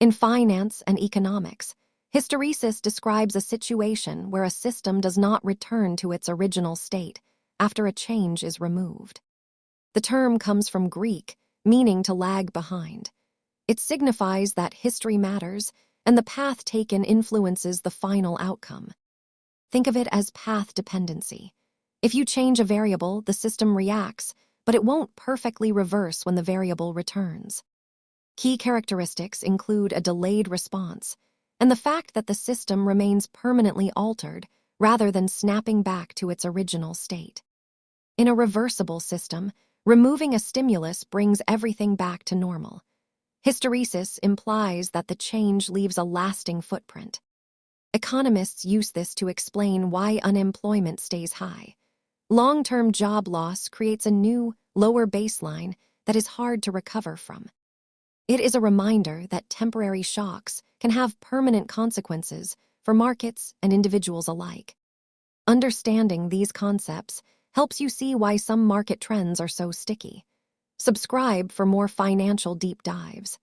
In finance and economics, hysteresis describes a situation where a system does not return to its original state after a change is removed. The term comes from Greek, meaning to lag behind. It signifies that history matters and the path taken influences the final outcome. Think of it as path dependency. If you change a variable, the system reacts, but it won't perfectly reverse when the variable returns. Key characteristics include a delayed response and the fact that the system remains permanently altered rather than snapping back to its original state. In a reversible system, removing a stimulus brings everything back to normal. Hysteresis implies that the change leaves a lasting footprint. Economists use this to explain why unemployment stays high. Long-term job loss creates a new, lower baseline that is hard to recover from. It is a reminder that temporary shocks can have permanent consequences for markets and individuals alike. Understanding these concepts helps you see why some market trends are so sticky. Subscribe for more financial deep dives.